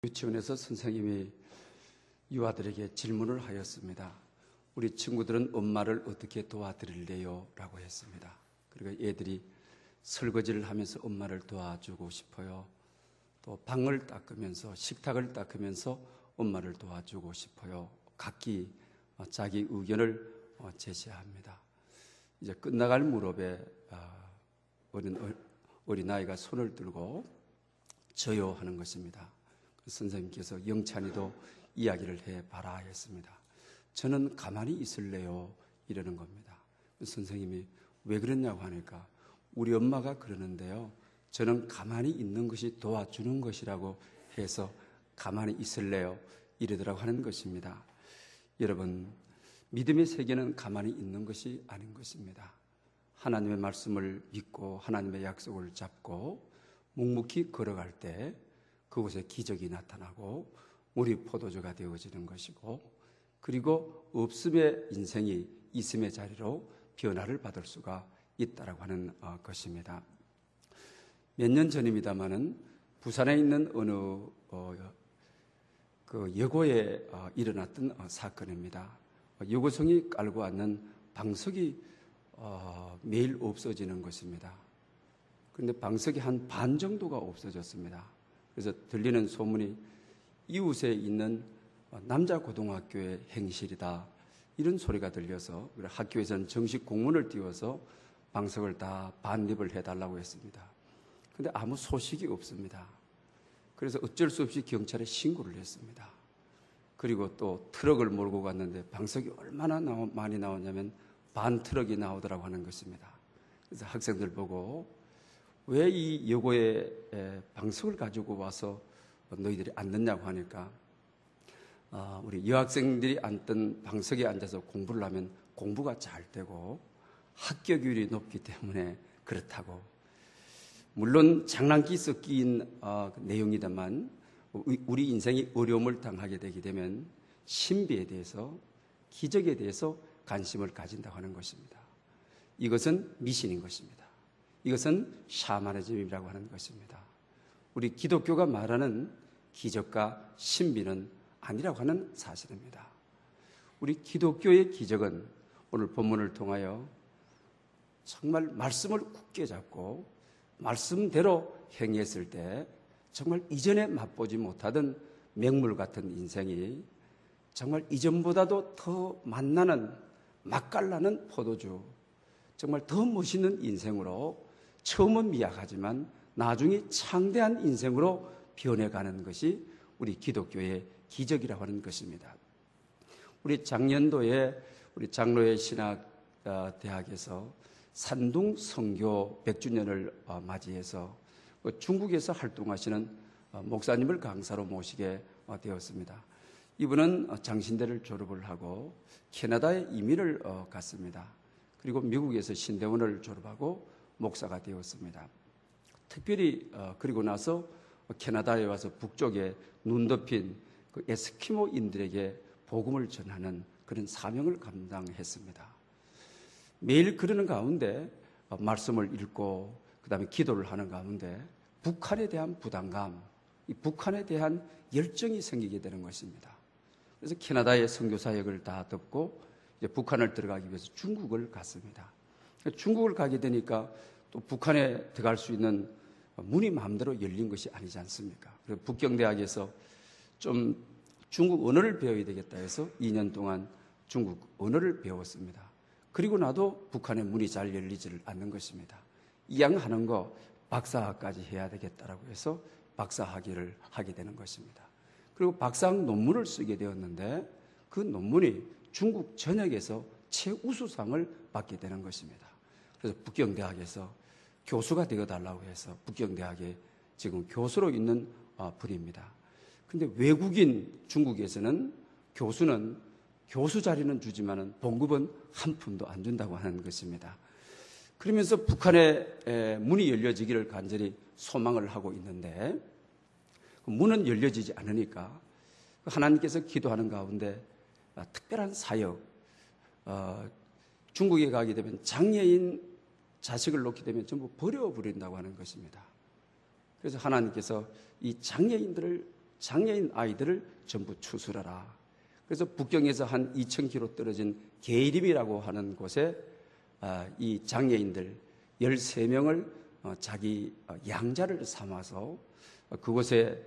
유치원에서 선생님이 유아들에게 질문을 하였습니다. 우리 친구들은 엄마를 어떻게 도와드릴래요? 라고 했습니다. 그리고 애들이 설거지를 하면서 엄마를 도와주고 싶어요. 또 방을 닦으면서, 식탁을 닦으면서 엄마를 도와주고 싶어요. 각기 자기 의견을 제시합니다. 이제 끝나갈 무렵에 어린아이가 손을 들고 저요 하는 것입니다. 선생님께서 영찬이도 이야기를 해봐라 했습니다. 저는 가만히 있을래요 이러는 겁니다. 선생님이 왜 그러냐고 하니까 우리 엄마가 그러는데요, 저는 가만히 있는 것이 도와주는 것이라고 해서 가만히 있을래요 이러더라고 하는 것입니다. 여러분, 믿음의 세계는 가만히 있는 것이 아닌 것입니다. 하나님의 말씀을 믿고 하나님의 약속을 잡고 묵묵히 걸어갈 때 그곳에 기적이 나타나고 우리 포도주가 되어지는 것이고, 그리고 없음의 인생이 있음의 자리로 변화를 받을 수가 있다라고 하는 것입니다. 몇 년 전입니다마는 부산에 있는 어느 그 여고에 일어났던 사건입니다. 여고생이 깔고 앉는 방석이 매일 없어지는 것입니다. 그런데 방석이 한 반 정도가 없어졌습니다. 그래서 들리는 소문이 이웃에 있는 남자 고등학교의 행실이다, 이런 소리가 들려서 학교에서는 정식 공문을 띄워서 방석을 다 반입을 해달라고 했습니다. 그런데 아무 소식이 없습니다. 그래서 어쩔 수 없이 경찰에 신고를 했습니다. 그리고 또 트럭을 몰고 갔는데 방석이 얼마나 많이 나오냐면 반 트럭이 나오더라고 하는 것입니다. 그래서 학생들 보고 왜 이 여고에 방석을 가지고 와서 너희들이 앉느냐고 하니까 우리 여학생들이 앉던 방석에 앉아서 공부를 하면 공부가 잘 되고 합격률이 높기 때문에 그렇다고. 물론 장난기 섞인 내용이다만 우리 인생이 어려움을 당하게 되게 되면 신비에 대해서, 기적에 대해서 관심을 가진다고 하는 것입니다. 이것은 미신인 것입니다. 이것은 샤머니즘이라고 하는 것입니다. 우리 기독교가 말하는 기적과 신비는 아니라고 하는 사실입니다. 우리 기독교의 기적은 오늘 본문을 통하여 정말 말씀을 굳게 잡고 말씀대로 행했을 때 정말 이전에 맛보지 못하던 맹물 같은 인생이 정말 이전보다도 더 맛나는, 맛깔나는 포도주, 정말 더 멋있는 인생으로 처음은 미약하지만 나중에 창대한 인생으로 변해가는 것이 우리 기독교의 기적이라고 하는 것입니다. 우리 작년도에 우리 장로회 신학대학에서 산둥 선교 100주년을 맞이해서 중국에서 활동하시는 목사님을 강사로 모시게 되었습니다. 이분은 장신대를 졸업을 하고 캐나다에 이민을 갔습니다. 그리고 미국에서 신대원을 졸업하고 목사가 되었습니다. 특별히 그리고 나서 캐나다에 와서 북쪽에 눈 덮인 그 에스키모인들에게 복음을 전하는 그런 사명을 감당했습니다. 매일 그러는 가운데 말씀을 읽고 그다음에 기도를 하는 가운데 북한에 대한 부담감, 이 북한에 대한 열정이 생기게 되는 것입니다. 그래서 캐나다의 선교 사역을 다 덮고 이제 북한을 들어가기 위해서 중국을 갔습니다. 중국을 가게 되니까 또 북한에 들어갈 수 있는 문이 마음대로 열린 것이 아니지 않습니까? 그래서 북경대학에서 좀 중국 언어를 배워야 되겠다 해서 2년 동안 중국 언어를 배웠습니다. 그리고 나도 북한의 문이 잘 열리지를 않는 것입니다. 이왕하는 거 박사학까지 해야 되겠다라고 해서 박사학위를 하게 되는 것입니다. 그리고 박사학 논문을 쓰게 되었는데 그 논문이 중국 전역에서 최우수상을 받게 되는 것입니다. 그래서 북경대학에서 교수가 되어달라고 해서 북경대학에 지금 교수로 있는 분입니다. 그런데 외국인 중국에서는 교수는 교수 자리는 주지만은 봉급은 한 푼도 안 준다고 하는 것입니다. 그러면서 북한의 문이 열려지기를 간절히 소망을 하고 있는데 문은 열려지지 않으니까 하나님께서 기도하는 가운데 특별한 사역, 중국에 가게 되면 장애인 자식을 놓게 되면 전부 버려버린다고 하는 것입니다. 그래서 하나님께서 이 장애인들을 장애인 아이들을 전부 추수하라. 그래서 북경에서 한 2,000km 떨어진 계림이라고 하는 곳에 이 장애인들 13명을 자기 양자를 삼아서 그곳에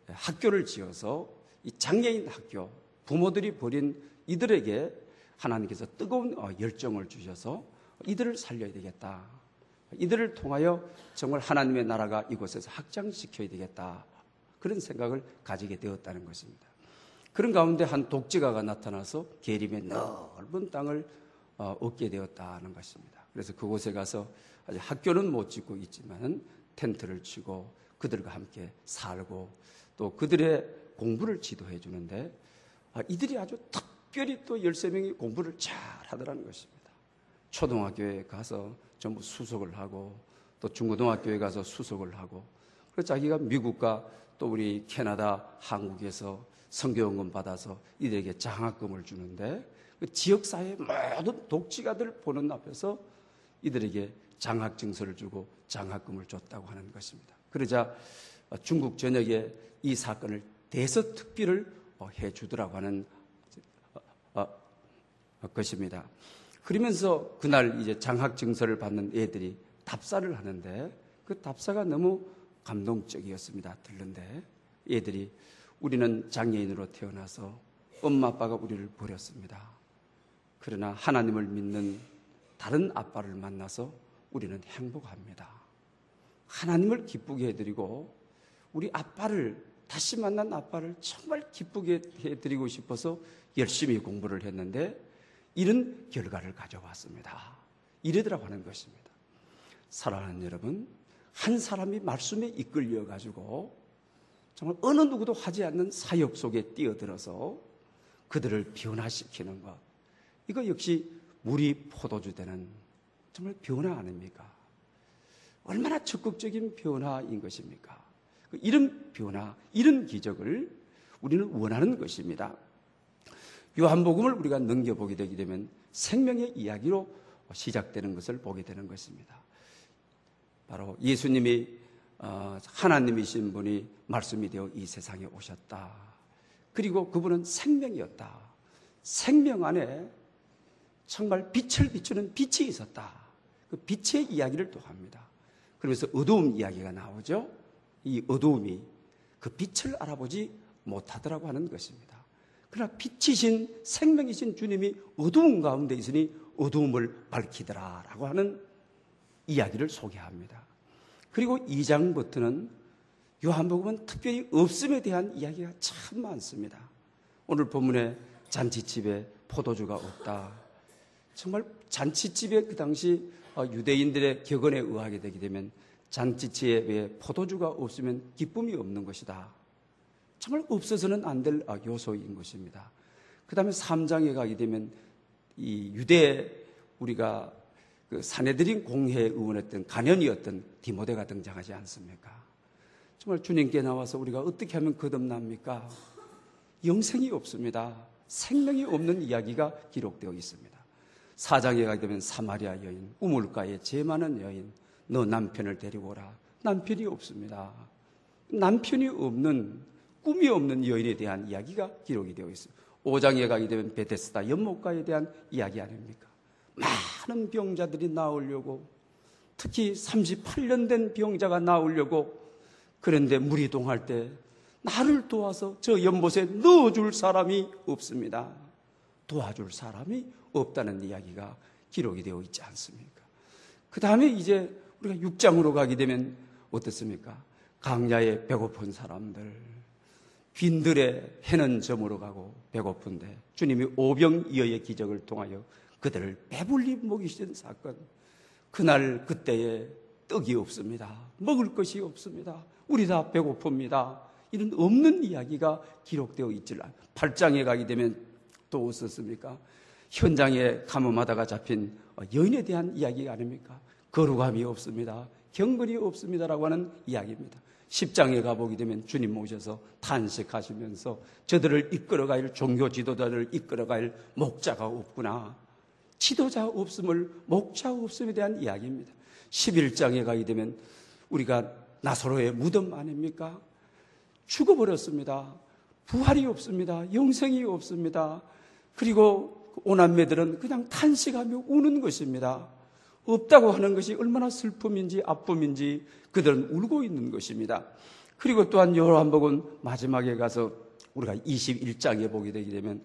학교를 지어서 이 장애인 학교, 부모들이 버린 이들에게 하나님께서 뜨거운 열정을 주셔서 이들을 살려야 되겠다. 이들을 통하여 정말 하나님의 나라가 이곳에서 확장시켜야 되겠다. 그런 생각을 가지게 되었다는 것입니다. 그런 가운데 한 독재가가 나타나서 계림의 넓은 땅을 얻게 되었다는 것입니다. 그래서 그곳에 가서 아직 학교는 못 짓고 있지만 텐트를 치고 그들과 함께 살고 또 그들의 공부를 지도해 주는데 이들이 아주 특별히 또 13명이 공부를 잘 하더라는 것입니다. 초등학교에 가서 전부 수석을 하고 또 중고등학교에 가서 수석을 하고 그래서 자기가 미국과 또 우리 캐나다, 한국에서 선교연금 받아서 이들에게 장학금을 주는데 그 지역사회의 모든 독지가들 보는 앞에서 이들에게 장학증서를 주고 장학금을 줬다고 하는 것입니다. 그러자 중국 전역에 이 사건을 대서특필을 해주더라고 하는 것입니다. 그러면서 그날 이제 장학증서를 받는 애들이 답사를 하는데 그 답사가 너무 감동적이었습니다. 듣는데 애들이 우리는 장애인으로 태어나서 엄마 아빠가 우리를 버렸습니다. 그러나 하나님을 믿는 다른 아빠를 만나서 우리는 행복합니다. 하나님을 기쁘게 해드리고 우리 아빠를 다시 만난 아빠를 정말 기쁘게 해드리고 싶어서 열심히 공부를 했는데 이런 결과를 가져왔습니다. 이러더라고 하는 것입니다. 사랑하는 여러분, 한 사람이 말씀에 이끌려 가지고 정말 어느 누구도 하지 않는 사역 속에 뛰어들어서 그들을 변화시키는 것, 이거 역시 물이 포도주 되는 정말 변화 아닙니까? 얼마나 적극적인 변화인 것입니까? 이런 변화, 이런 기적을 우리는 원하는 것입니다. 요한복음을 우리가 넘겨보게 되게 되면 생명의 이야기로 시작되는 것을 보게 되는 것입니다. 바로 예수님이 하나님이신 분이 말씀이 되어 이 세상에 오셨다. 그리고 그분은 생명이었다. 생명 안에 정말 빛을 비추는 빛이 있었다. 그 빛의 이야기를 또 합니다. 그러면서 어두움 이야기가 나오죠. 이 어두움이 그 빛을 알아보지 못하더라고 하는 것입니다. 그러나 빛이신 생명이신 주님이 어두움 가운데 있으니 어두움을 밝히더라라고 하는 이야기를 소개합니다. 그리고 2장부터는 요한복음은 특별히 없음에 대한 이야기가 참 많습니다. 오늘 본문에 잔치집에 포도주가 없다. 정말 잔치집에 그 당시 유대인들의 격언에 의하게 되게 되면 잔치집에 포도주가 없으면 기쁨이 없는 것이다. 정말 없어서는 안 될 요소인 것입니다. 그 다음에 3장에 가게 되면 이 유대 우리가 그 사내들인 공회에 의원했던 간연이었던 디모데가 등장하지 않습니까? 정말 주님께 나와서 우리가 어떻게 하면 거듭납니까? 영생이 없습니다. 생명이 없는 이야기가 기록되어 있습니다. 4장에 가게 되면 사마리아 여인, 우물가에 죄 많은 여인, 너 남편을 데리고 오라. 남편이 없습니다. 남편이 없는, 꿈이 없는 여인에 대한 이야기가 기록이 되어 있어요. 5장에 가게 되면 베데스다 연못가에 대한 이야기 아닙니까? 많은 병자들이 나오려고, 특히 38년 된 병자가 나오려고, 그런데 물이 동할 때 나를 도와서 저 연못에 넣어줄 사람이 없습니다. 도와줄 사람이 없다는 이야기가 기록이 되어 있지 않습니까? 그 다음에 이제 우리가 6장으로 가게 되면 어떻습니까? 강야에 배고픈 사람들, 빈들에 해는 저물어 가고 배고픈데 주님이 오병이어의 기적을 통하여 그들을 배불리 먹이시던 사건. 그날 그때에 떡이 없습니다. 먹을 것이 없습니다. 우리 다 배고픕니다. 이런 없는 이야기가 기록되어 있질 않아요. 8장에 가게 되면 또 어떻습니까? 현장에 감염하다가 잡힌 여인에 대한 이야기 아닙니까? 거룩함이 없습니다. 경건이 없습니다라고 하는 이야기입니다. 10장에 가보게 되면 주님 오셔서 탄식하시면서 저들을 이끌어갈 종교 지도자들을 이끌어갈 목자가 없구나. 지도자 없음을, 목자 없음에 대한 이야기입니다. 11장에 가게 되면 우리가 나사로의 무덤 아닙니까? 죽어버렸습니다. 부활이 없습니다. 영생이 없습니다. 그리고 오남매들은 그냥 탄식하며 우는 것입니다. 없다고 하는 것이 얼마나 슬픔인지 아픔인지 그들은 울고 있는 것입니다. 그리고 또한 요한복음 마지막에 가서 우리가 21장에 보게 되게 되면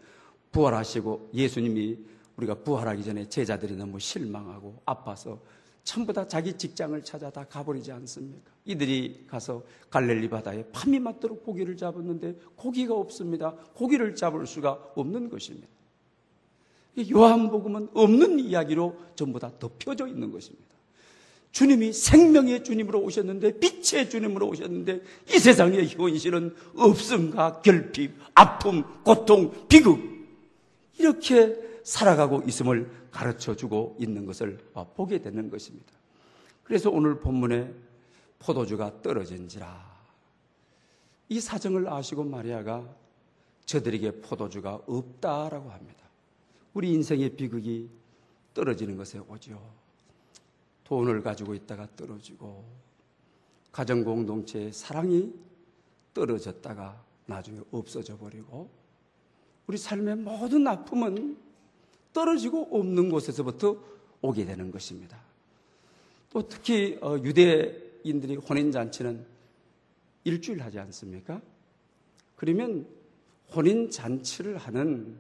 부활하시고 예수님이 우리가 부활하기 전에 제자들이 너무 실망하고 아파서 전부 다 자기 직장을 찾아 다 가버리지 않습니까? 이들이 가서 갈릴리 바다에 밤이 맞도록 고기를 잡았는데 고기가 없습니다. 고기를 잡을 수가 없는 것입니다. 요한복음은 없는 이야기로 전부 다 덮여져 있는 것입니다. 주님이 생명의 주님으로 오셨는데, 빛의 주님으로 오셨는데, 이 세상의 현실은 없음과 결핍, 아픔, 고통, 비극, 이렇게 살아가고 있음을 가르쳐주고 있는 것을 보게 되는 것입니다. 그래서 오늘 본문에 포도주가 떨어진지라, 이 사정을 아시고 마리아가 저들에게 포도주가 없다라고 합니다. 우리 인생의 비극이 떨어지는 것에 오죠. 돈을 가지고 있다가 떨어지고, 가정공동체의 사랑이 떨어졌다가 나중에 없어져 버리고, 우리 삶의 모든 아픔은 떨어지고 없는 곳에서부터 오게 되는 것입니다. 또 특히 유대인들이 혼인잔치는 일주일 하지 않습니까? 그러면 혼인잔치를 하는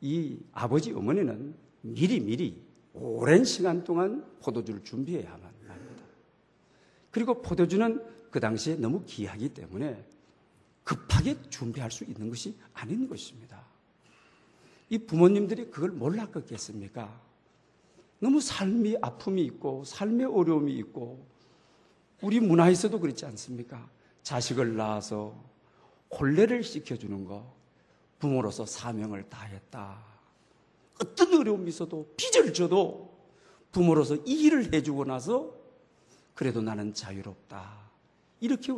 이 아버지 어머니는 미리 오랜 시간 동안 포도주를 준비해야만 합니다. 그리고 포도주는 그 당시에 너무 귀하기 때문에 급하게 준비할 수 있는 것이 아닌 것입니다. 이 부모님들이 그걸 몰랐겠습니까? 너무 삶이 아픔이 있고 삶의 어려움이 있고, 우리 문화에서도 그렇지 않습니까? 자식을 낳아서 혼례를 시켜주는 거, 부모로서 사명을 다했다. 어떤 어려움이 있어도 빚을 져도 부모로서 이 일을 해주고 나서 그래도 나는 자유롭다. 이렇게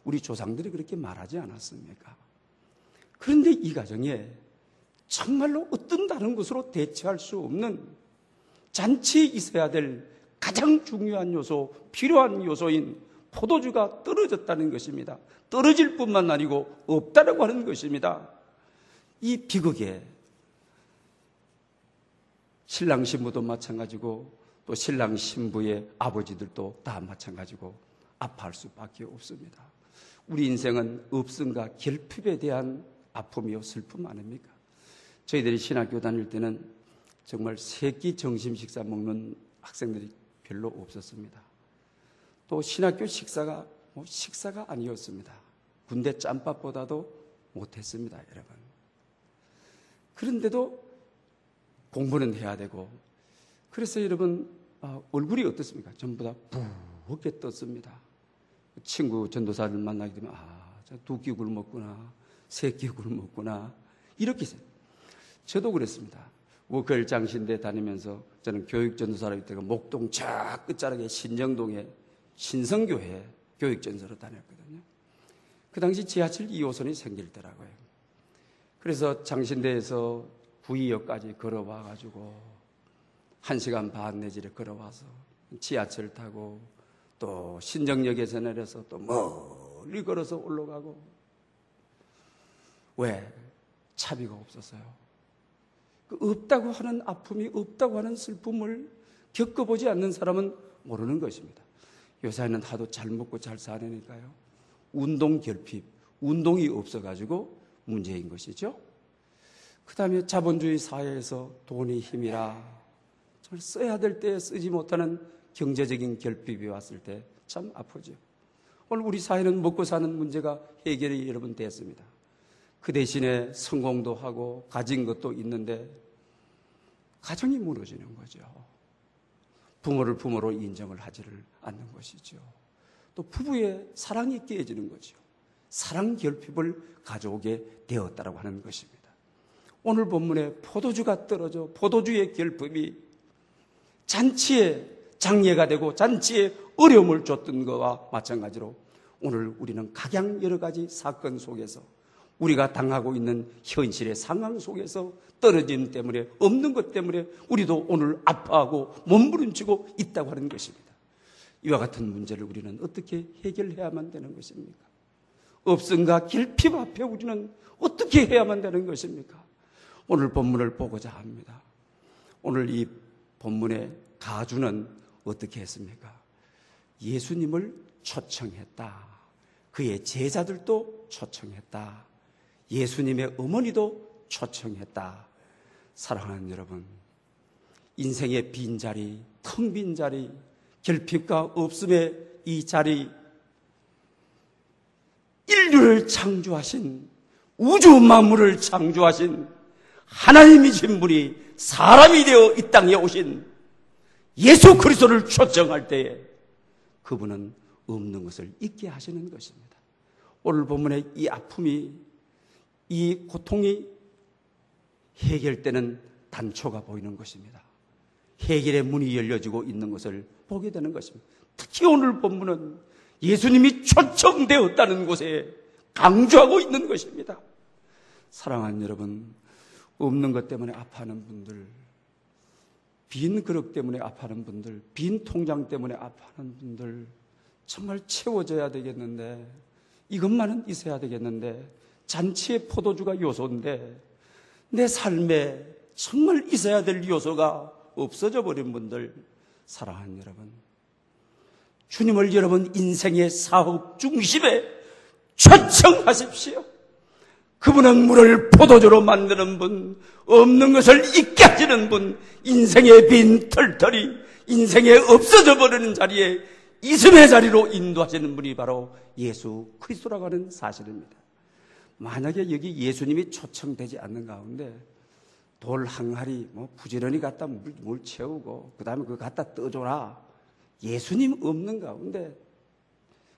우리 조상들이 그렇게 말하지 않았습니까? 그런데 이 가정에 정말로 어떤 다른 것으로 대체할 수 없는 잔치에 있어야 될 가장 중요한 요소, 필요한 요소인 포도주가 떨어졌다는 것입니다. 떨어질 뿐만 아니고 없다라고 하는 것입니다. 이 비극에 신랑 신부도 마찬가지고 또 신랑 신부의 아버지들도 다 마찬가지고 아파할 수밖에 없습니다. 우리 인생은 없음과 결핍에 대한 아픔이요 슬픔 아닙니까? 저희들이 신학교 다닐 때는 정말 세끼 점심 식사 먹는 학생들이 별로 없었습니다. 또 신학교 식사가 식사가 아니었습니다. 군대 짬밥보다도 못했습니다, 여러분. 그런데도 공부는 해야 되고, 그래서 여러분 얼굴이 어떻습니까? 전부 다 부었게 떴습니다. 친구 전도사를 만나게 되면 두 끼 굶었구나, 세 끼 굶었구나, 이렇게 해서 저도 그랬습니다. 워크엘 장신대 다니면서 저는 교육전도사라기 때문에 목동 저 끝자락에 신정동에 신성교회 교육전도사로 다녔거든요. 그 당시 지하철 2호선이 생길 때라고요. 그래서 장신대에서 구의역까지 걸어와가지고 1시간 반 내지를 걸어와서 지하철 타고 또 신정역에서 내려서 또 멀리 걸어서 올라가고. 왜? 차비가 없었어요. 없다고 하는 아픔이, 없다고 하는 슬픔을 겪어보지 않는 사람은 모르는 것입니다. 요새는 하도 잘 먹고 잘 사니까요. 운동 결핍, 운동이 없어가지고 문제인 것이죠. 그 다음에 자본주의 사회에서 돈이 힘이라 정말 써야 될 때 쓰지 못하는 경제적인 결핍이 왔을 때 참 아프죠. 오늘 우리 사회는 먹고 사는 문제가 해결이 여러분 됐습니다. 그 대신에 성공도 하고 가진 것도 있는데 가정이 무너지는 거죠. 부모를 부모로 인정을 하지를 않는 것이죠. 또 부부의 사랑이 깨지는 거죠. 사랑 결핍을 가져오게 되었다라고 하는 것입니다. 오늘 본문에 포도주가 떨어져 포도주의 결핍이 잔치에 장애가 되고 잔치에 어려움을 줬던 것과 마찬가지로 오늘 우리는 각양 여러 가지 사건 속에서 우리가 당하고 있는 현실의 상황 속에서 떨어짐 때문에, 없는 것 때문에 우리도 오늘 아파하고 몸부림치고 있다고 하는 것입니다. 이와 같은 문제를 우리는 어떻게 해결해야만 되는 것입니까? 없음과 결핍 앞에 우리는 어떻게 해야만 되는 것입니까? 오늘 본문을 보고자 합니다. 오늘 이 본문의 가주는 어떻게 했습니까? 예수님을 초청했다. 그의 제자들도 초청했다. 예수님의 어머니도 초청했다. 사랑하는 여러분, 인생의 빈자리, 텅 빈 자리, 결핍과 없음의 이 자리, 인류를 창조하신, 우주 만물을 창조하신 하나님이신 분이 사람이 되어 이 땅에 오신 예수 그리스도를 초청할 때에 그분은 없는 것을 잊게 하시는 것입니다. 오늘 본문의 이 아픔이, 이 고통이 해결되는 단초가 보이는 것입니다. 해결의 문이 열려지고 있는 것을 보게 되는 것입니다. 특히 오늘 본문은 예수님이 초청되었다는 곳에 강조하고 있는 것입니다. 사랑하는 여러분, 없는 것 때문에 아파하는 분들, 빈 그릇 때문에 아파하는 분들, 빈 통장 때문에 아파하는 분들, 정말 채워져야 되겠는데, 이것만은 있어야 되겠는데, 잔치의 포도주가 요소인데 내 삶에 정말 있어야 될 요소가 없어져 버린 분들, 사랑하는 여러분, 주님을 여러분 인생의 사업 중심에 초청하십시오. 그분은 물을 포도주로 만드는 분, 없는 것을 잊게 하시는 분, 인생의 빈 털털이, 인생에 없어져 버리는 자리에 있음의 자리로 인도하시는 분이 바로 예수 그리스도라고 하는 사실입니다. 만약에 여기 예수님이 초청되지 않는 가운데 돌 항아리 부지런히 갖다 물 채우고 그 다음에 그거 갖다 떠줘라, 예수님 없는 가운데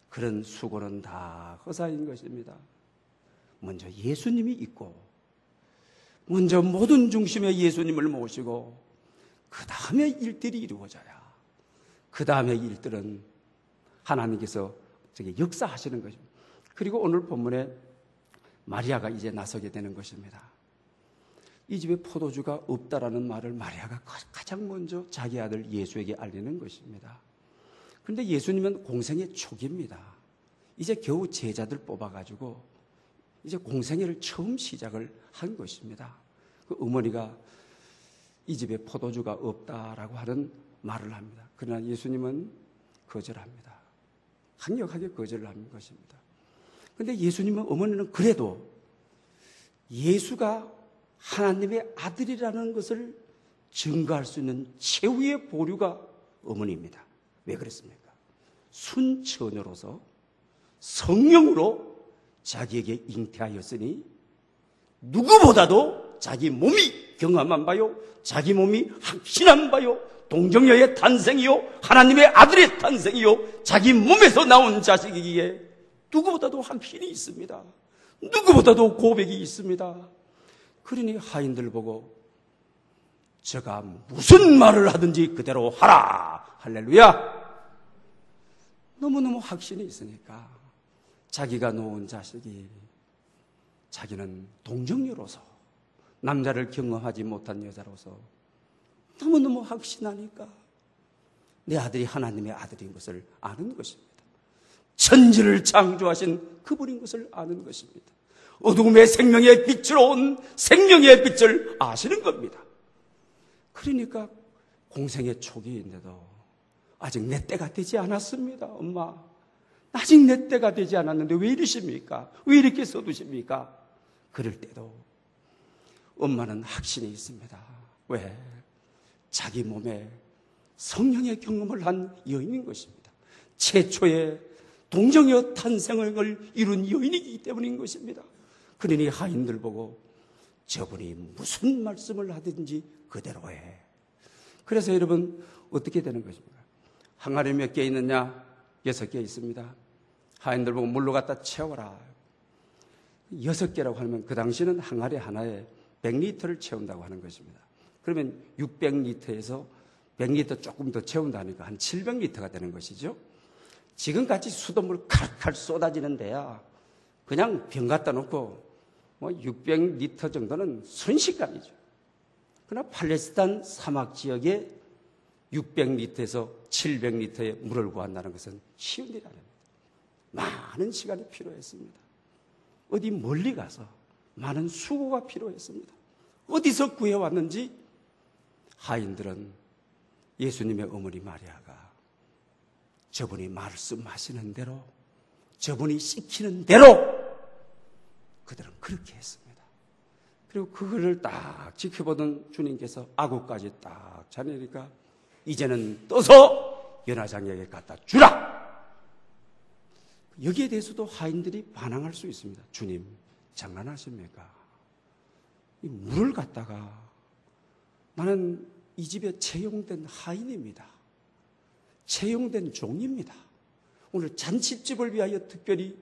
그런 수고는 다 허사인 것입니다. 먼저 예수님이 있고, 먼저 모든 중심에 예수님을 모시고 그 다음에 일들이 이루어져야, 그 다음에 일들은 하나님께서 역사하시는 것입니다. 그리고 오늘 본문에 마리아가 이제 나서게 되는 것입니다. 이 집에 포도주가 없다라는 말을 마리아가 가장 먼저 자기 아들 예수에게 알리는 것입니다. 그런데 예수님은 공생의 초기입니다. 이제 겨우 제자들 뽑아가지고 이제 공생애를 처음 시작을 한 것입니다. 그 어머니가 이 집에 포도주가 없다라고 하는 말을 합니다. 그러나 예수님은 거절합니다. 강력하게 거절을 하는 것입니다. 그런데 예수님은, 어머니는 그래도 예수가 하나님의 아들이라는 것을 증거할 수 있는 최후의 보류가 어머니입니다. 왜 그랬습니까? 순처녀로서 성령으로 자기에게 잉태하였으니 누구보다도 자기 몸이 경험한 바요, 자기 몸이 확신한 바요, 동정녀의 탄생이요, 하나님의 아들의 탄생이요, 자기 몸에서 나온 자식이기에 누구보다도 확신이 있습니다. 누구보다도 고백이 있습니다. 그러니 하인들 보고 제가 무슨 말을 하든지 그대로 하라, 할렐루야. 너무너무 확신이 있으니까 자기가 놓은 자식이, 자기는 동정녀로서, 남자를 경험하지 못한 여자로서 너무너무 확신하니까 내 아들이 하나님의 아들인 것을 아는 것입니다. 천지를 창조하신 그분인 것을 아는 것입니다. 어두움의 생명의 빛으로 온 생명의 빛을 아시는 겁니다. 그러니까 공생의 초기인데도 아직 내 때가 되지 않았습니다. 엄마, 아직 내 때가 되지 않았는데 왜 이러십니까? 왜 이렇게 써두십니까? 그럴 때도 엄마는 확신이 있습니다. 왜? 자기 몸에 성령의 경험을 한 여인인 것입니다. 최초의 동정녀 탄생을 이룬 여인이기 때문인 것입니다. 그러니 하인들 보고 저분이 무슨 말씀을 하든지 그대로 해. 그래서 여러분 어떻게 되는 것입니까? 항아리 몇 개 있느냐? 6개 있습니다. 하인들 보고 물로 갖다 채워라. 6개라고 하면 그 당시는 항아리 하나에 100리터를 채운다고 하는 것입니다. 그러면 600리터에서 100리터 조금 더 채운다니까 한 700리터가 되는 것이죠. 지금같이 수돗물 칼칼 쏟아지는 데야 그냥 병 갖다 놓고 600리터 정도는 순식간이죠. 그러나 팔레스타인 사막 지역에 600리터에서 700리터의 물을 구한다는 것은 쉬운 일이 아닙니다. 많은 시간이 필요했습니다. 어디 멀리 가서 많은 수고가 필요했습니다. 어디서 구해왔는지 하인들은 예수님의 어머니 마리아가 저분이 말씀하시는 대로, 저분이 시키는 대로 그들은 그렇게 했습니다. 그리고 그거를 딱 지켜보던 주님께서 아구까지 딱 차리니까 이제는 떠서 연화장에게 갖다 주라! 여기에 대해서도 하인들이 반항할 수 있습니다. 주님, 장난하십니까? 이 물을 갖다가, 나는 이 집에 채용된 하인입니다. 채용된 종입니다. 오늘 잔치집을 위하여 특별히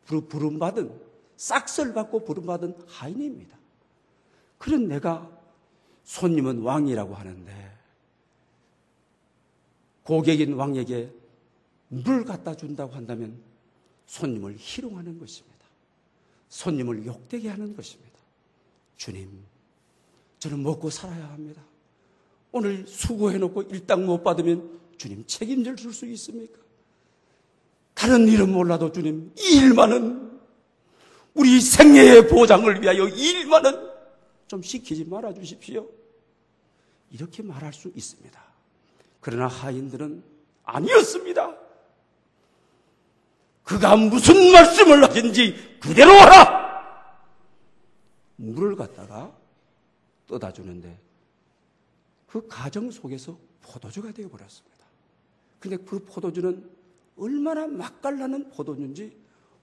부름받은, 싹쓸 받고 부름받은 하인입니다. 그런 내가, 손님은 왕이라고 하는데 고객인 왕에게 물 갖다 준다고 한다면 손님을 희롱하는 것입니다. 손님을 욕되게 하는 것입니다. 주님, 저는 먹고 살아야 합니다. 오늘 수고해놓고 일당 못 받으면 주님 책임질 수 있습니까? 다른 일은 몰라도 주님, 이 일만은, 우리 생애의 보장을 위하여 이 일만은 좀 시키지 말아 주십시오. 이렇게 말할 수 있습니다. 그러나 하인들은 아니었습니다. 그가 무슨 말씀을 하든지 그대로 하라! 물을 갖다가 떠다 주는데 그 가정 속에서 포도주가 되어버렸습니다. 근데 그 포도주는 얼마나 맛깔나는 포도주인지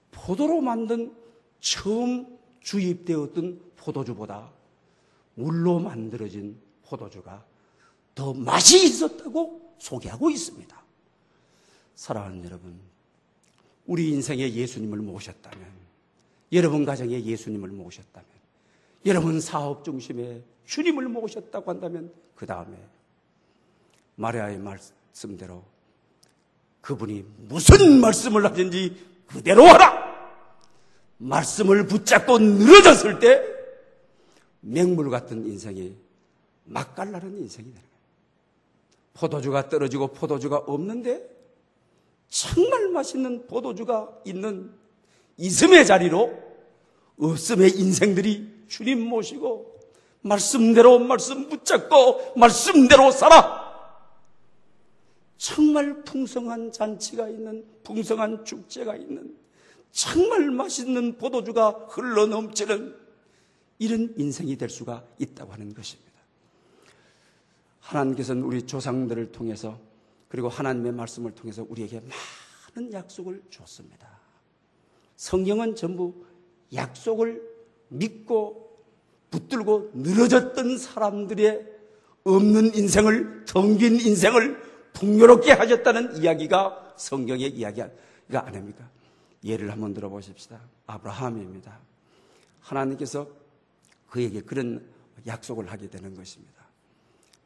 포도로 만든 처음 주입되었던 포도주보다 물로 만들어진 포도주가 더 맛이 있었다고 소개하고 있습니다. 사랑하는 여러분, 우리 인생에 예수님을 모셨다면, 여러분 가정에 예수님을 모셨다면, 여러분 사업 중심에 주님을 모셨다고 한다면 그 다음에 마리아의 말씀대로 그분이 무슨 말씀을 하든지 그대로 하라! 말씀을 붙잡고 늘어졌을 때 맹물 같은 인생이 맛깔나는 인생이 되는 거예요. 포도주가 떨어지고 포도주가 없는데 정말 맛있는 포도주가 있는 있음의 자리로 없음의 인생들이 주님 모시고 말씀대로 말씀 붙잡고 말씀대로 살아. 정말 풍성한 잔치가 있는, 풍성한 축제가 있는, 정말 맛있는 포도주가 흘러넘치는 이런 인생이 될 수가 있다고 하는 것입니다. 하나님께서는 우리 조상들을 통해서, 그리고 하나님의 말씀을 통해서 우리에게 많은 약속을 줬습니다. 성경은 전부 약속을 믿고 붙들고 늘어졌던 사람들의 없는 인생을, 텅빈 인생을 풍요롭게 하셨다는 이야기가 성경의 이야기가 아닙니까? 예를 한번 들어보십시다. 아브라함입니다. 하나님께서 그에게 그런 약속을 하게 되는 것입니다.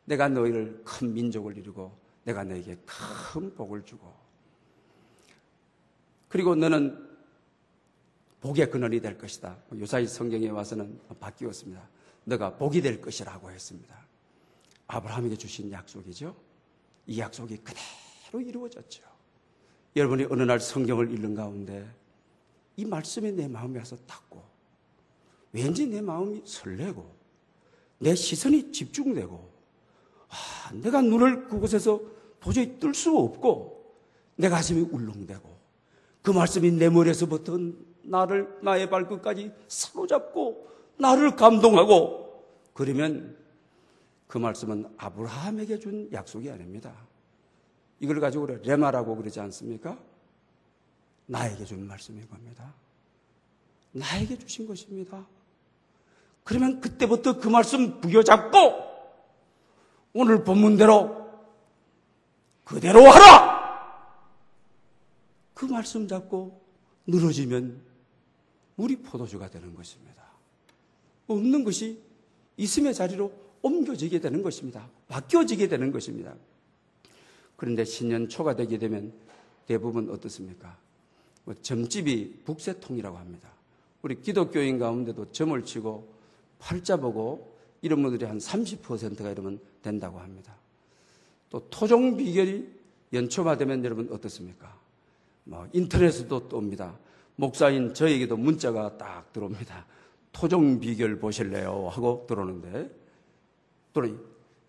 내가 너희를 큰 민족을 이루고 내가 너에게 큰 복을 주고, 그리고 너는 복의 근원이 될 것이다. 요사이 성경에 와서는 바뀌었습니다. 너가 복이 될 것이라고 했습니다. 아브라함에게 주신 약속이죠. 이 약속이 그대로 이루어졌죠. 여러분이 어느 날 성경을 읽는 가운데 이 말씀이 내 마음에 와서 닿고, 왠지 내 마음이 설레고 내 시선이 집중되고, 내가 눈을 그곳에서 도저히 뜰 수 없고 내 가슴이 울렁대고, 그 말씀이 내 머리에서부터 나의 발끝까지 사로잡고 나를 감동하고, 그러면 그 말씀은 아브라함에게 준 약속이 아닙니다. 이걸 가지고 우리가 레마라고 그러지 않습니까? 나에게 준 말씀인 겁니다. 나에게 주신 것입니다. 그러면 그때부터 그 말씀 부여잡고 오늘 본문대로 그대로 하라! 그 말씀 잡고 늘어지면 우리 포도주가 되는 것입니다. 없는 것이 있음의 자리로 옮겨지게 되는 것입니다. 바뀌어지게 되는 것입니다. 그런데 신년 초가 되게 되면 대부분 어떻습니까? 점집이 북새통이라고 합니다. 우리 기독교인 가운데도 점을 치고 팔자 보고 이런 분들이 한 30%가 이러면 된다고 합니다. 또 토종 비결이 연초가 되면 여러분 어떻습니까? 인터넷에도 똠니다. 목사인 저에게도 문자가 딱 들어옵니다. 토종 비결 보실래요? 하고 들어오는데,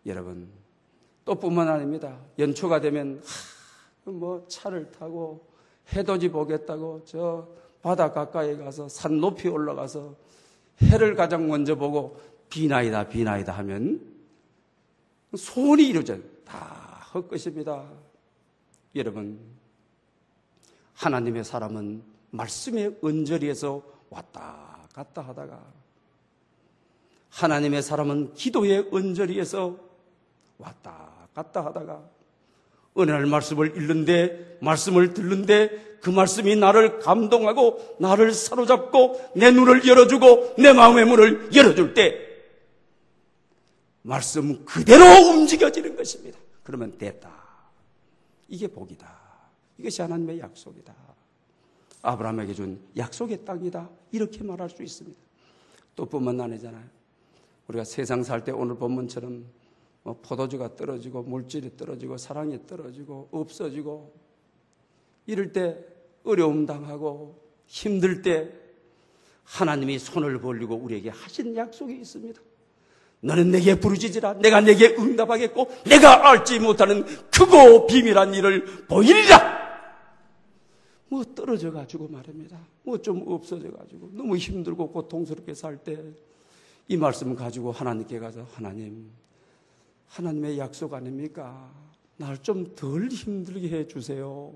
여러분, 또 뿐만 아닙니다. 연초가 되면 차를 타고 해돋이 보겠다고 저 바다 가까이 가서 산 높이 올라가서 해를 가장 먼저 보고 비나이다 비나이다 하면 소원이 이루어져요. 다 헛것입니다. 여러분, 하나님의 사람은 말씀의 언저리에서 왔다 갔다 하다가, 하나님의 사람은 기도의 언저리에서 왔다 갔다 하다가, 어느 날 말씀을 읽는데, 말씀을 듣는데 그 말씀이 나를 감동하고 나를 사로잡고 내 눈을 열어주고 내 마음의 문을 열어줄 때 말씀 그대로 움직여지는 것입니다. 그러면 됐다. 이게 복이다. 이것이 하나님의 약속이다. 아브라함에게 준 약속의 땅이다. 이렇게 말할 수 있습니다. 또 뿐만 아니잖아요. 우리가 세상 살 때 오늘 본문처럼 포도주가 떨어지고 물질이 떨어지고 사랑이 떨어지고 없어지고 이럴 때 어려움 당하고 힘들 때 하나님이 손을 벌리고 우리에게 하신 약속이 있습니다. 너는 내게 부르짖으라. 내가 내게 응답하겠고 내가 알지 못하는 크고 비밀한 일을 보이리라. 떨어져 가지고 말입니다. 좀 없어져 가지고 너무 힘들고 고통스럽게 살 때 이 말씀을 가지고 하나님께 가서 하나님의 약속 아닙니까? 날 좀 덜 힘들게 해주세요.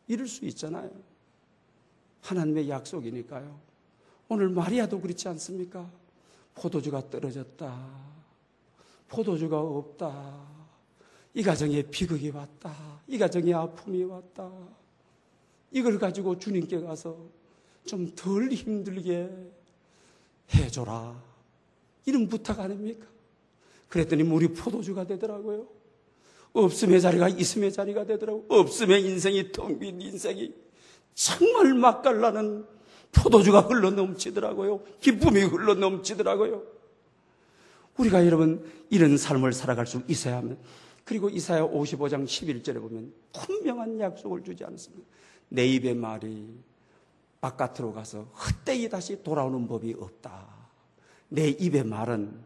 이럴 수 있잖아요. 하나님의 약속이니까요. 오늘 마리아도 그렇지 않습니까? 포도주가 떨어졌다. 포도주가 없다. 이 가정에 비극이 왔다. 이 가정에 아픔이 왔다. 이걸 가지고 주님께 가서 좀 덜 힘들게 해줘라. 이런 부탁 아닙니까? 그랬더니 물이 포도주가 되더라고요. 없음의 자리가 있음의 자리가 되더라고요. 없음의 인생이 텅 빈 인생이 정말 맛깔나는 포도주가 흘러넘치더라고요. 기쁨이 흘러넘치더라고요. 우리가 여러분 이런 삶을 살아갈 수 있어야 하면, 그리고 이사야 55장 11절에 보면 분명한 약속을 주지 않습니까? 내 입의 말이 바깥으로 가서 헛되이 다시 돌아오는 법이 없다. 내 입의 말은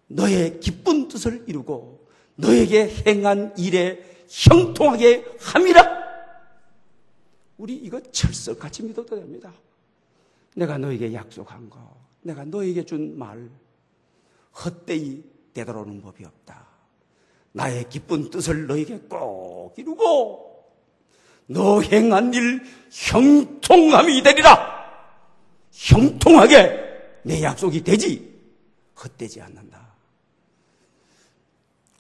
너의 기쁜 뜻을 이루고 너에게 행한 일에 형통하게 함이라. 우리 이거 철석같이 믿어도 됩니다. 내가 너에게 약속한 거, 내가 너에게 준 말 헛되이 되돌아오는 법이 없다. 나의 기쁜 뜻을 너에게 꼭 이루고 너 행한 일 형통함이 되리라. 형통하게 내 약속이 되지 헛되지 않는다.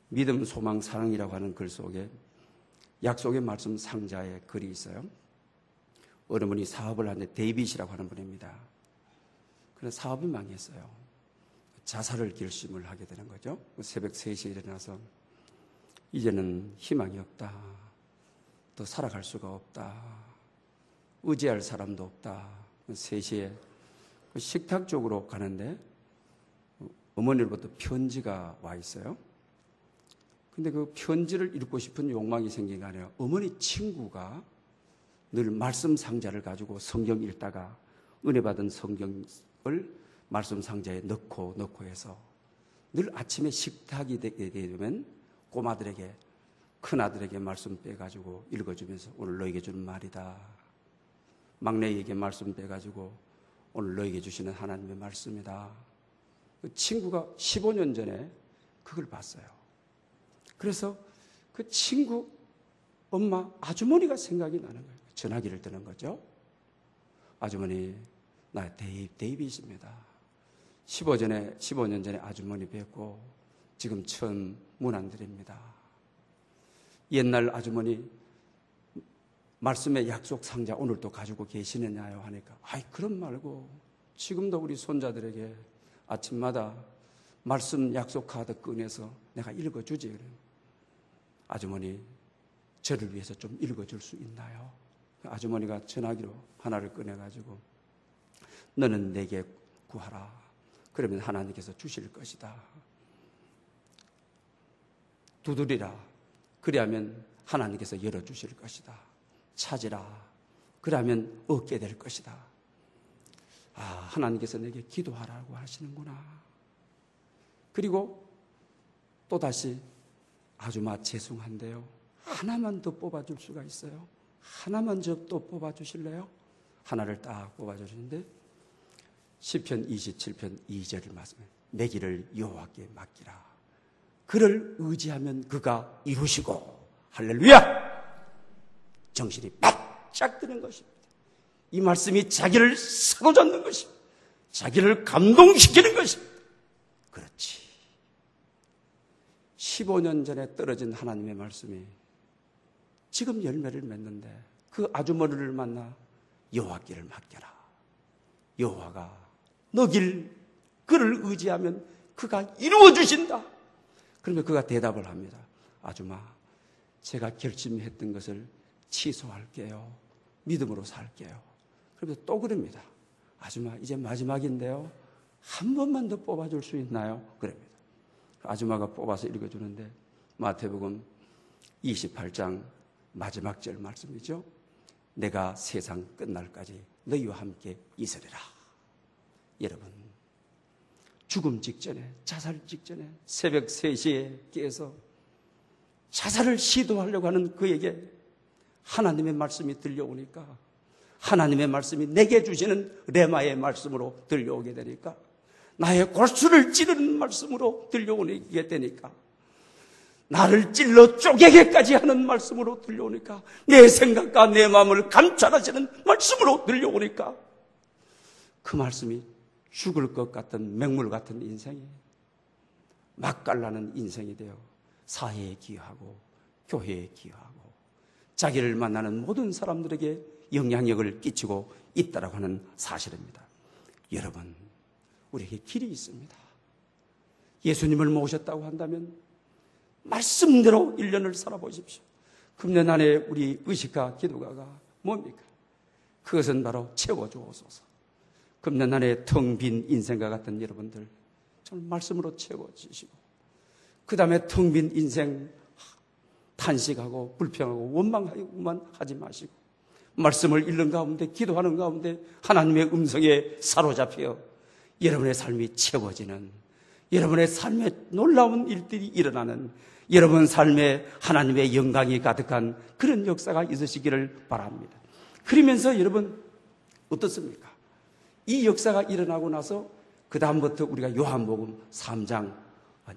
믿음, 소망, 사랑이라고 하는 글 속에 약속의 말씀 상자에 글이 있어요. 어느 분이 사업을 하는데 데이빗이라고 하는 분입니다. 그래서 사업이 망했어요. 자살을 결심을 하게 되는 거죠. 새벽 3시에 일어나서 이제는 희망이 없다. 더 살아갈 수가 없다. 의지할 사람도 없다. 3시에 식탁 쪽으로 가는데 어머니로부터 편지가 와 있어요. 근데 그 편지를 읽고 싶은 욕망이 생긴 게 아니라 어머니 친구가 늘 말씀 상자를 가지고 성경 읽다가 은혜 받은 성경을 말씀 상자에 넣고 해서 늘 아침에 식탁이 되게 되면 꼬마들에게, 큰아들에게 말씀 빼가지고 읽어주면서 오늘 너에게 주는 말이다. 막내에게 말씀 빼가지고 오늘 너에게 주시는 하나님의 말씀이다. 그 친구가 15년 전에 그걸 봤어요. 그래서 그 친구 엄마 아주머니가 생각이 나는 거예요. 전화기를 드는 거죠. 아주머니, 나 데이빗입니다. 15년 전에 아주머니 뵙고 지금 처음 문 안 드립니다. 옛날 아주머니 말씀의 약속 상자 오늘도 가지고 계시느냐요 하니까, 아이 그럼 말고 지금도 우리 손자들에게 아침마다 말씀 약속 카드 꺼내서 내가 읽어주지. 아주머니 저를 위해서 좀 읽어줄 수 있나요? 아주머니가 전화기로 하나를 꺼내가지고 너는 내게 구하라. 그러면 하나님께서 주실 것이다. 두드리라. 그리하면 하나님께서 열어주실 것이다. 찾으라. 그러면 얻게 될 것이다. 하나님께서 내게 기도하라고 하시는구나. 그리고 또다시 아주마 죄송한데요, 하나만 더 뽑아줄 수가 있어요. 하나만 또 뽑아주실래요? 하나를 딱 뽑아주시는데 시편 27편 2절을 말씀해, 내 길을 여호와께 맡기라. 그를 의지하면 그가 이루시고, 할렐루야! 정신이 바짝 드는 것입니다. 이 말씀이 자기를 사로잡는 것입니다. 자기를 감동시키는 것입니다. 그렇지. 15년 전에 떨어진 하나님의 말씀이 지금 열매를 맺는데, 그 아주머니를 만나 여호와께를 맡겨라. 여호와가 너 길, 그를 의지하면 그가 이루어 주신다. 그러면 그가 대답을 합니다. 아주마, 제가 결심했던 것을 취소할게요. 믿음으로 살게요. 그러면서 또 그럽니다. 아주마, 이제 마지막인데요, 한 번만 더 뽑아줄 수 있나요? 그럽니다. 아주마가 뽑아서 읽어주는데 마태복음 28장 마지막 절 말씀이죠. 내가 세상 끝날까지 너희와 함께 있으리라. 여러분, 죽음 직전에, 자살 직전에 새벽 3시에 깨서 자살을 시도하려고 하는 그에게 하나님의 말씀이 들려오니까, 하나님의 말씀이 내게 주시는 레마의 말씀으로 들려오게 되니까, 나의 골수를 찌르는 말씀으로 들려오게 되니까, 나를 찔러 쪼개게까지 하는 말씀으로 들려오니까, 내 생각과 내 마음을 감찰하시는 말씀으로 들려오니까, 그 말씀이 죽을 것 같은 맹물 같은 인생이 맛깔나는 인생이 되어 사회에 기여하고 교회에 기여하고 자기를 만나는 모든 사람들에게 영향력을 끼치고 있다라고 하는 사실입니다. 여러분, 우리에게 길이 있습니다. 예수님을 모셨다고 한다면 말씀대로 1년을 살아보십시오. 금년 안에 우리 의식과 기도가가 뭡니까? 그것은 바로 채워주옵소서. 금년 안에 텅 빈 인생과 같은 여러분들 정말 말씀으로 채워주시고, 그 다음에 텅 빈 인생 탄식하고 불평하고 원망하고만 하지 마시고, 말씀을 읽는 가운데, 기도하는 가운데 하나님의 음성에 사로잡혀 여러분의 삶이 채워지는, 여러분의 삶에 놀라운 일들이 일어나는, 여러분 삶에 하나님의 영광이 가득한 그런 역사가 있으시기를 바랍니다. 그러면서 여러분 어떻습니까? 이 역사가 일어나고 나서 그 다음부터 우리가 요한복음 3장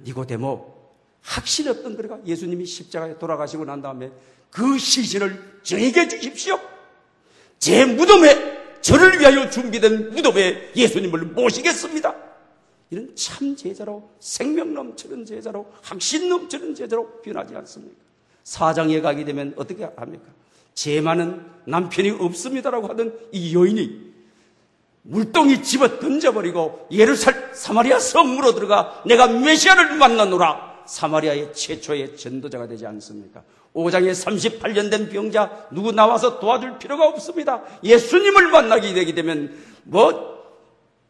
니고데모, 확실히 없던 그가 예수님이 십자가에 돌아가시고 난 다음에 그 시신을 저에게 주십시오. 제 무덤에, 저를 위하여 준비된 무덤에 예수님을 모시겠습니다. 이런 참 제자로, 생명 넘치는 제자로, 확신 넘치는 제자로 변하지 않습니까? 사장에 가게 되면 어떻게 합니까? 제 많은 남편이 없습니다라고 하던 이 여인이 물동이 집어 던져버리고 사마리아 성으로 들어가 내가 메시아를 만나노라, 사마리아의 최초의 전도자가 되지 않습니까? 5장에 38년 된 병자 누구 나와서 도와줄 필요가 없습니다. 예수님을 만나게 되게 되면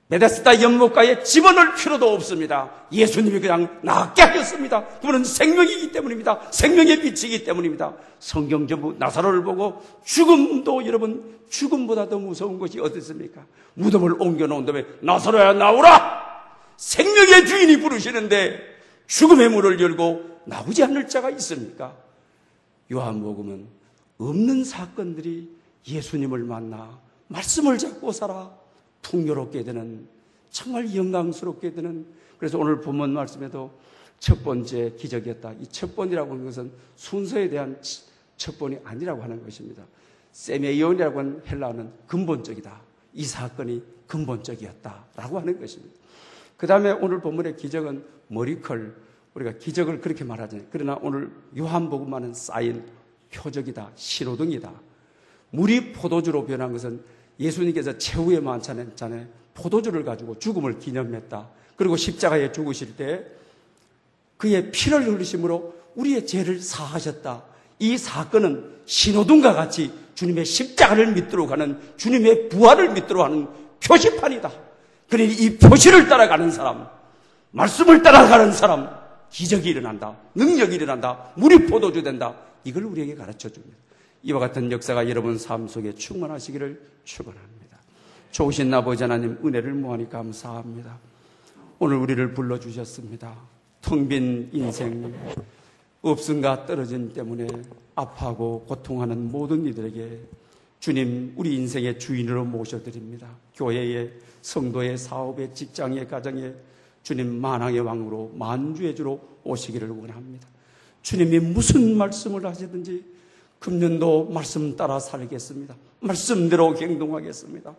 베데스다 연못가에 집어넣을 필요도 없습니다. 예수님이 그냥 낫게 하셨습니다. 그분은 생명이기 때문입니다. 생명의 빛이기 때문입니다. 성경 전부 나사로를 보고 죽음도, 여러분, 죽음보다 더 무서운 것이 어떻습니까? 무덤을 옮겨놓은 다음에 나사로야 나오라! 생명의 주인이 부르시는데 죽음의 문을 열고 나오지 않을 자가 있습니까? 요한복음은 없는 사건들이 예수님을 만나 말씀을 잡고 살아 풍요롭게 되는, 정말 영광스럽게 되는, 그래서 오늘 본문 말씀에도 첫 번째 기적이었다. 이 첫 번이라고 하는 것은 순서에 대한 첫 번이 아니라고 하는 것입니다. 세메이온이라고 하는 헬라어는 근본적이다. 이 사건이 근본적이었다라고 하는 것입니다. 그 다음에 오늘 본문의 기적은 머리컬, 우리가 기적을 그렇게 말하잖아요. 그러나 오늘 요한복음만은 사인, 표적이다, 신호등이다. 물이 포도주로 변한 것은 예수님께서 최후의 만찬에 포도주를 가지고 죽음을 기념했다. 그리고 십자가에 죽으실 때 그의 피를 흘리심으로 우리의 죄를 사하셨다. 이 사건은 신호등과 같이 주님의 십자가를 믿도록 하는, 주님의 부활을 믿도록 하는 표시판이다. 그러니 이 표시를 따라가는 사람, 말씀을 따라가는 사람, 기적이 일어난다, 능력이 일어난다, 물이 포도주 된다. 이걸 우리에게 가르쳐 줍니다. 이와 같은 역사가 여러분 삶 속에 충만하시기를 축원합니다. 좋으신 아버지 하나님, 은혜를 무한히 감사합니다. 오늘 우리를 불러주셨습니다. 텅 빈 인생, 없음과 떨어짐 때문에 아파하고 고통하는 모든 이들에게 주님, 우리 인생의 주인으로 모셔드립니다. 교회의, 성도의, 사업의, 직장의, 가정의 주님 만왕의 왕으로, 만주의 주로 오시기를 원합니다. 주님이 무슨 말씀을 하시든지 금년도 말씀 따라 살겠습니다. 말씀대로 행동하겠습니다.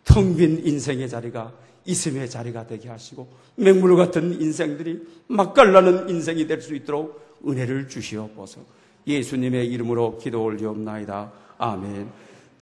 텅 빈 인생의 자리가 있음의 자리가 되게 하시고 맹물 같은 인생들이 맛깔나는 인생이 될 수 있도록 은혜를 주시옵소서. 예수님의 이름으로 기도 올리옵나이다. 아멘.